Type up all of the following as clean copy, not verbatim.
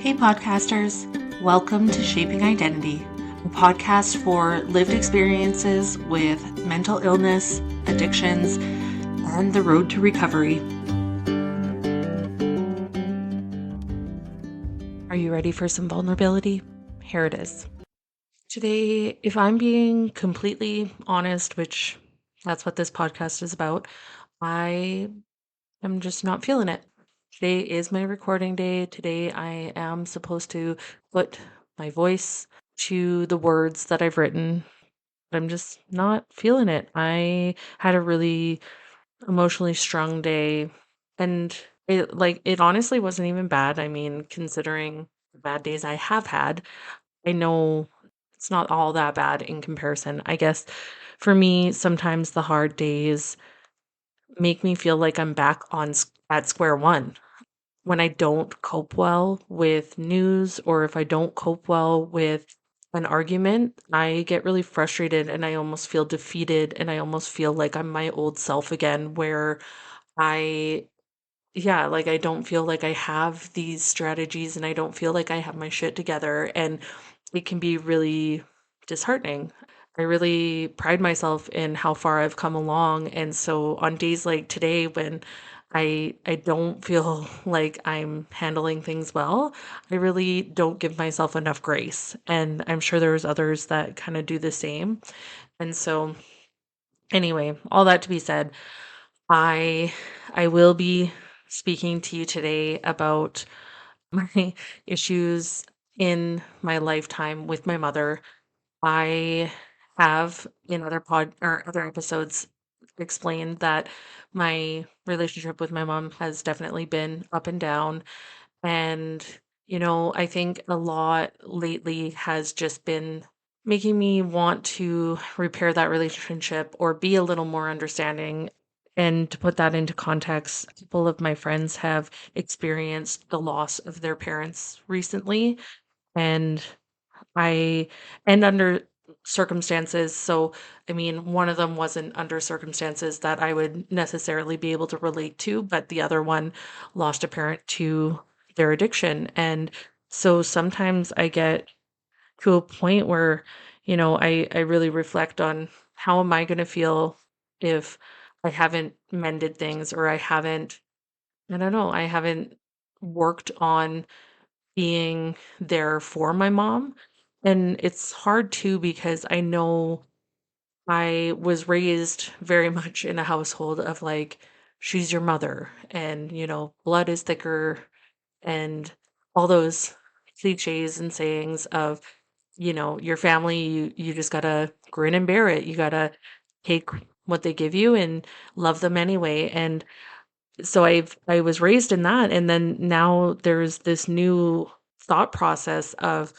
Hey, podcasters. Welcome to Shaping Identity, a podcast for lived experiences with mental illness, addictions, and the road to recovery. Are you ready for some vulnerability? Here it is. Today, if I'm being completely honest, which that's what this podcast is about, I am just not feeling it. Today is my recording day. Today I am supposed to put my voice to the words that I've written, but I'm just not feeling it. I had a really emotionally strong day, and it honestly wasn't even bad. I mean, considering the bad days I have had, I know it's not all that bad in comparison. I guess for me, sometimes the hard days make me feel like I'm back at square one. When I don't cope well with news or if I don't cope well with an argument, I get really frustrated and I almost feel defeated and I almost feel like I'm my old self again, where I, yeah, like I don't feel like I have these strategies and I don't feel like I have my shit together. And it can be really disheartening. I really pride myself in how far I've come along. And so on days like today when I don't feel like I'm handling things well, I really don't give myself enough grace. And I'm sure there's others that kind of do the same. And so anyway, all that to be said, I I will be speaking to you today about my issues in my lifetime with my mother. I have in other pod or other episodes explained that my relationship with my mom has definitely been up and down. And, I think a lot lately has just been making me want to repair that relationship or be a little more understanding. And to put that into context, a couple of my friends have experienced the loss of their parents recently. And I and under circumstances, so I mean, one of them wasn't under circumstances that I would necessarily be able to relate to, but the other one lost a parent to their addiction. And so sometimes I get to a point where, I really reflect on how am I going to feel if I haven't mended things or I don't know, I haven't worked on being there for my mom. And it's hard too because I know I was raised very much in a household of like, she's your mother, and blood is thicker, and all those cliches and sayings of, your family, you just gotta grin and bear it. You gotta take what they give you and love them anyway. And so I was raised in that, and then now there's this new thought process of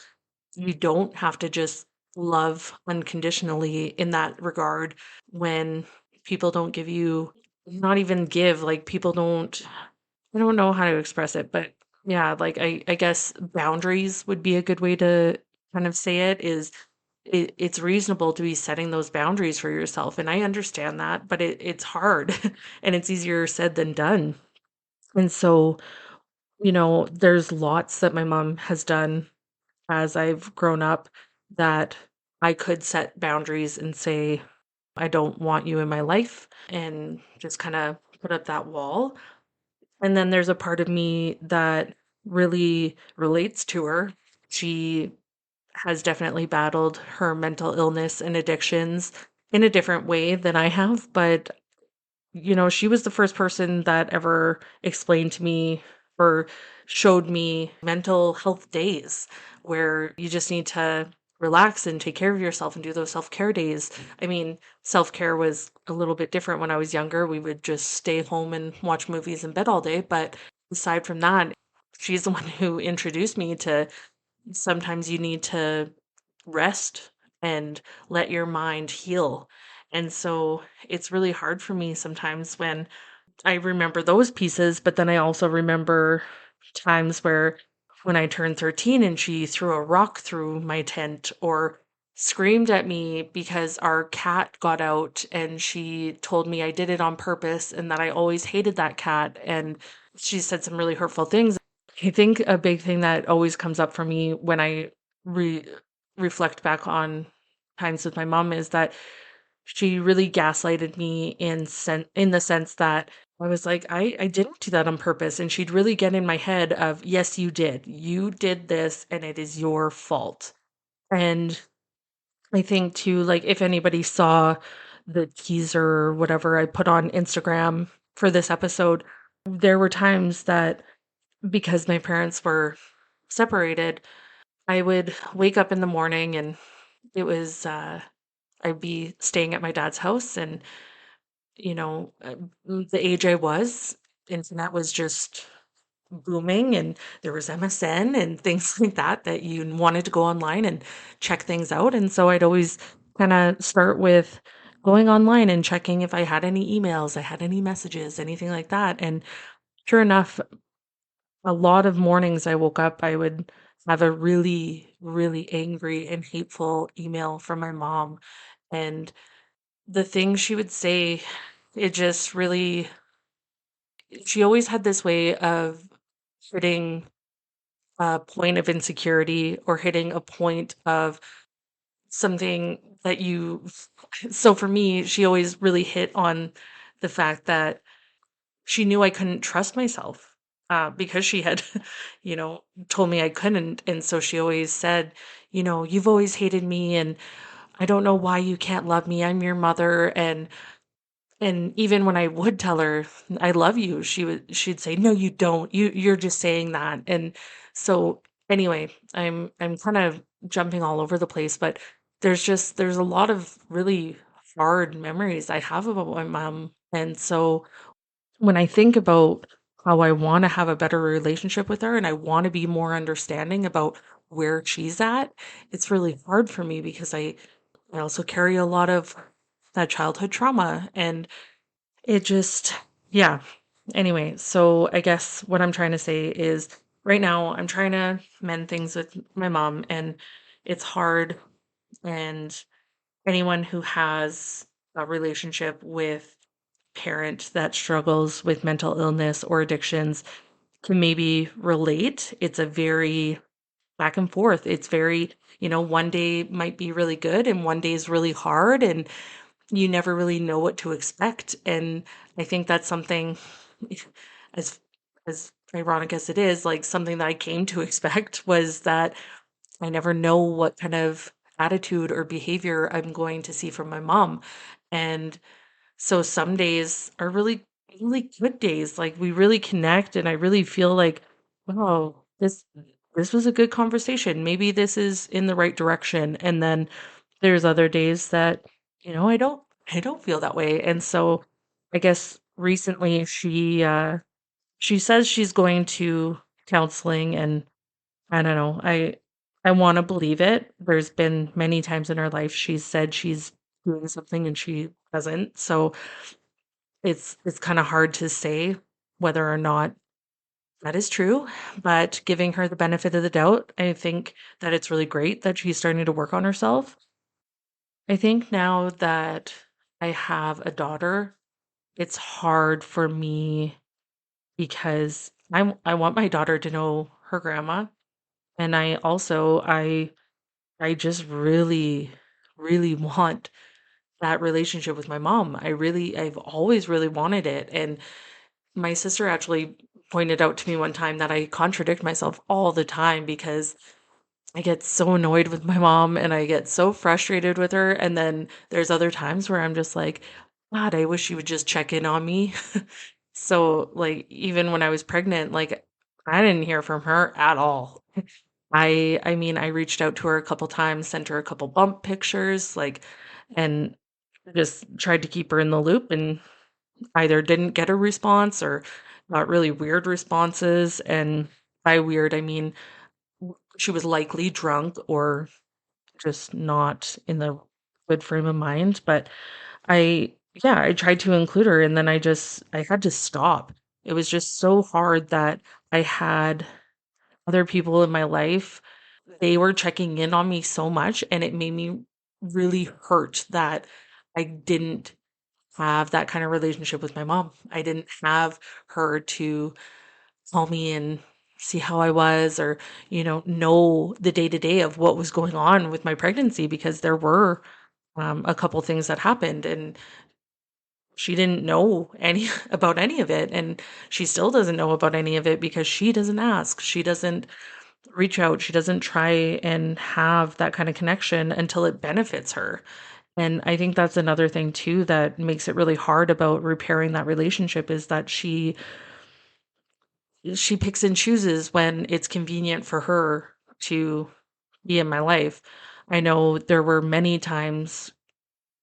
you don't have to just love unconditionally in that regard when people don't give you, not even give, like people don't, I don't know how to express it, but yeah, like I guess boundaries would be a good way to kind of say it, is it's reasonable to be setting those boundaries for yourself. And I understand that, but it's hard and it's easier said than done. And so, there's lots that my mom has done as I've grown up that I could set boundaries and say, I don't want you in my life, and just kind of put up that wall. And then there's a part of me that really relates to her. She has definitely battled her mental illness and addictions in a different way than I have, but she was the first person that ever explained to me or showed me mental health days where you just need to relax and take care of yourself and do those self-care days. I mean, self-care was a little bit different when I was younger. We would just stay home and watch movies in bed all day. But aside from that, she's the one who introduced me to sometimes you need to rest and let your mind heal. And so it's really hard for me sometimes when I remember those pieces, but then I also remember times where when I turned 13 and she threw a rock through my tent or screamed at me because our cat got out, and she told me I did it on purpose and that I always hated that cat, and she said some really hurtful things. I think a big thing that always comes up for me when I re reflect back on times with my mom is that she really gaslighted me in the sense that I was like, I didn't do that on purpose. And she'd really get in my head of, yes, you did. You did this and it is your fault. And I think too, like if anybody saw the teaser or whatever I put on Instagram for this episode, there were times that because my parents were separated, I would wake up in the morning and it was I'd be staying at my dad's house and the age I was, internet was just booming and there was MSN and things like that that you wanted to go online and check things out. And so I'd always kind of start with going online and checking if I had any emails, I had any messages, anything like that. And sure enough, a lot of mornings I woke up, I would have a really, really angry and hateful email from my mom. And the things she would say, it just really, she always had this way of hitting a point of insecurity or hitting a point of something that you, so for me, she always really hit on the fact that she knew I couldn't trust myself, because she had, you know, told me I couldn't. And so she always said, you've always hated me and I don't know why you can't love me. I'm your mother. And even when I would tell her I love you, she'd say, no, you don't. You're just saying that. And so anyway, I'm kind of jumping all over the place, but there's a lot of really hard memories I have about my mom. And so when I think about how I want to have a better relationship with her and I want to be more understanding about where she's at, it's really hard for me because I also carry a lot of that childhood trauma and it just, yeah. Anyway, so I guess what I'm trying to say is right now I'm trying to mend things with my mom and it's hard. And anyone who has a relationship with parent that struggles with mental illness or addictions can maybe relate. It's a very back and forth. It's very, one day might be really good and one day is really hard and you never really know what to expect. And I think that's something as as ironic as it is, like something that I came to expect was that I never know what kind of attitude or behavior I'm going to see from my mom. And so some days are really, really good days. Like we really connect and I really feel like, wow, this was a good conversation. Maybe this is in the right direction. And then there's other days that, I don't feel that way. And so I guess recently she says she's going to counseling and I don't know. I want to believe it. There's been many times in her life she's said she's doing something and she doesn't. So it's kind of hard to say whether or not that is true, but giving her the benefit of the doubt, I think that it's really great that she's starting to work on herself. I think now that I have a daughter, it's hard for me because I want my daughter to know her grandma, and I just really, really want that relationship with my mom. I've always really wanted it. And my sister actually pointed out to me one time that I contradict myself all the time because I get so annoyed with my mom and I get so frustrated with her. And then there's other times where I'm just like, God, I wish she would just check in on me. So, like, even when I was pregnant, like, I didn't hear from her at all. I mean, I reached out to her a couple times, sent her a couple bump pictures, like, and just tried to keep her in the loop and either didn't get a response or got really weird responses. And by weird, I mean she was likely drunk or just not in the good frame of mind. But I, yeah, I tried to include her and then I had to stop. It was just so hard that I had other people in my life. They were checking in on me so much and it made me really hurt that I didn't have that kind of relationship with my mom. I didn't have her to call me and see how I was, or, know the day to day of what was going on with my pregnancy, because there were a couple things that happened, and she didn't know any about any of it. And she still doesn't know about any of it because she doesn't ask. She doesn't reach out. She doesn't try and have that kind of connection until it benefits her. And I think that's another thing too that makes it really hard about repairing that relationship, is that she picks and chooses when it's convenient for her to be in my life. I know there were many times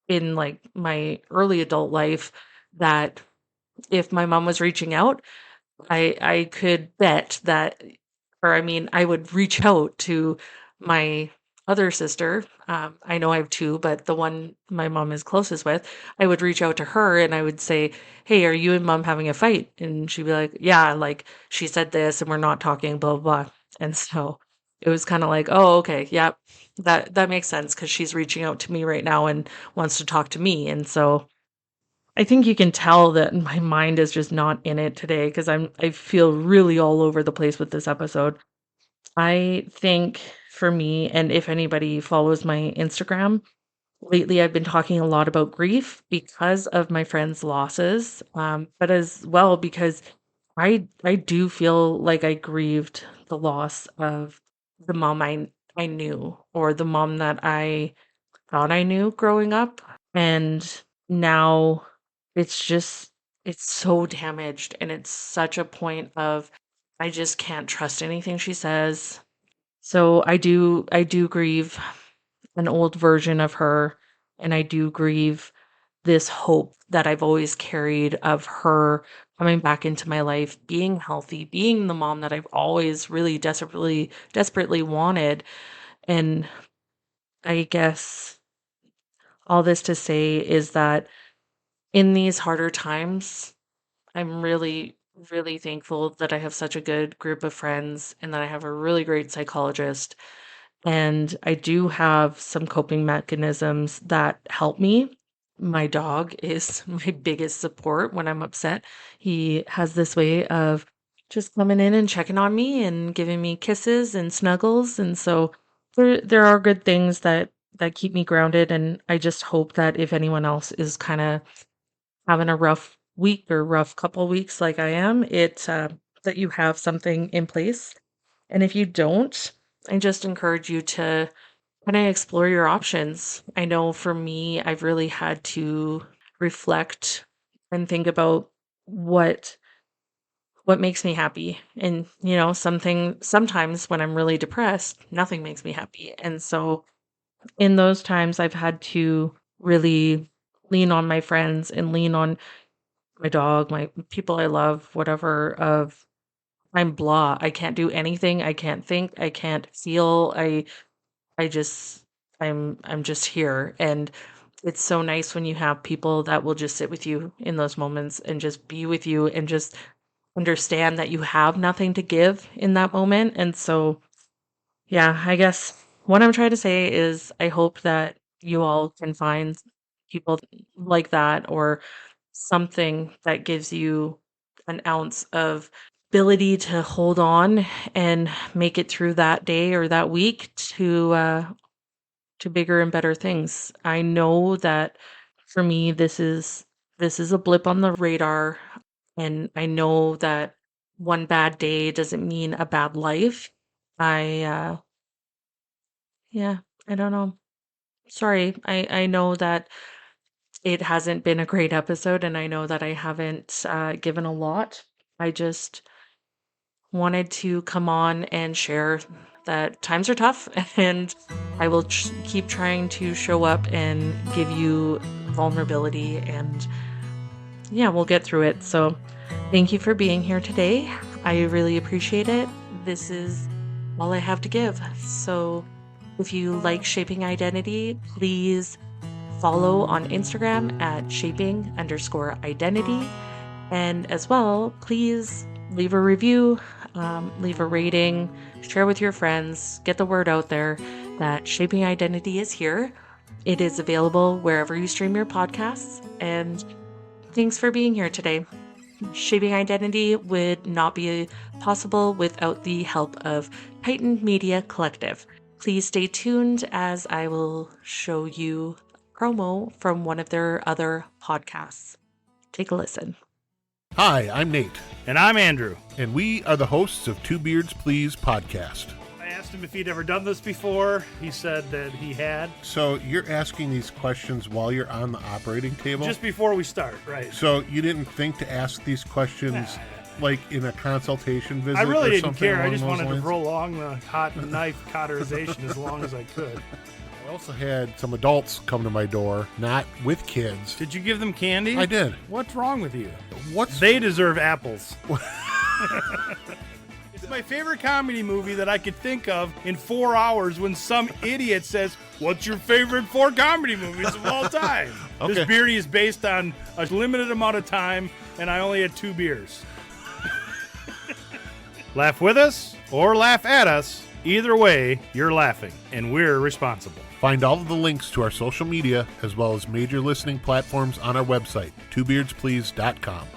in like my early adult life that if my mom was reaching out, I could bet that, or I mean, I would reach out to my other sister. I know I have two, but the one my mom is closest with, I would reach out to her and I would say, "Hey, are you and mom having a fight?" And she'd be like, "Yeah, like she said this and we're not talking, blah, blah, blah." And so it was kind of like, "Oh, okay, yeah, that makes sense because she's reaching out to me right now and wants to talk to me." And so I think you can tell that my mind is just not in it today because I feel really all over the place with this episode. I think for me, and if anybody follows my Instagram, lately I've been talking a lot about grief because of my friends' losses, but as well because I do feel like I grieved the loss of the mom I knew, or the mom that I thought I knew growing up. And now it's just, it's so damaged. And it's such a point of, I just can't trust anything she says. So I do grieve an old version of her. And I do grieve this hope that I've always carried of her coming back into my life, being healthy, being the mom that I've always really desperately wanted. And I guess all this to say is that in these harder times, I'm really, really thankful that I have such a good group of friends and that I have a really great psychologist. And I do have some coping mechanisms that help me. My dog is my biggest support when I'm upset. He has this way of just coming in and checking on me and giving me kisses and snuggles. And so there are good things that keep me grounded. And I just hope that if anyone else is kind of having a rough week or rough couple weeks like I am, that you have something in place. And if you don't, I just encourage you to kind of explore your options. I know for me, I've really had to reflect and think about what what makes me happy. And sometimes when I'm really depressed, nothing makes me happy. And so in those times I've had to really lean on my friends and lean on my dog, my people I love, whatever, of I'm blah. I can't do anything. I can't think. I can't feel. I just I'm just here. And it's so nice when you have people that will just sit with you in those moments and just be with you and just understand that you have nothing to give in that moment. And so yeah, I guess what I'm trying to say is I hope that you all can find people like that, or something that gives you an ounce of ability to hold on and make it through that day or that week to bigger and better things. I know that for me this is a blip on the radar, and I know that one bad day doesn't mean a bad life. I Yeah, I don't know. Sorry. I know that it hasn't been a great episode, and I know that I haven't given a lot. I just wanted to come on and share that times are tough, and I will keep trying to show up and give you vulnerability, and yeah, we'll get through it. So, thank you for being here today. I really appreciate it. This is all I have to give. So, if you like Shaping Identity, please follow on Instagram at shaping_identity. And as well, please leave a review, leave a rating, share with your friends, get the word out there that Shaping Identity is here. It is available wherever you stream your podcasts. And thanks for being here today. Shaping Identity would not be possible without the help of Titan Media Collective. Please stay tuned as I will show you a promo from one of their other podcasts. Take a listen. Hi, I'm Nate. And I'm Andrew. And we are the hosts of Two Beards Please podcast. I asked him if he'd ever done this before. He said that he had. So you're asking these questions while you're on the operating table? Just before we start, right. So you didn't think to ask these questions like in a consultation visit? I really or didn't something care. I along just those wanted lines? to prolong the hot knife cauterization as long as I could. I also had some adults come to my door, not with kids. Did you give them candy? I did. What's wrong with you? They deserve apples. It's my favorite comedy movie that I could think of in 4 hours when some idiot says, "What's your favorite 4 comedy movies of all time?" Okay. This beardy is based on a limited amount of time, and I only had 2 beers. Laugh with us or laugh at us. Either way, you're laughing, and we're responsible. Find all of the links to our social media as well as major listening platforms on our website, twobeardsplease.com.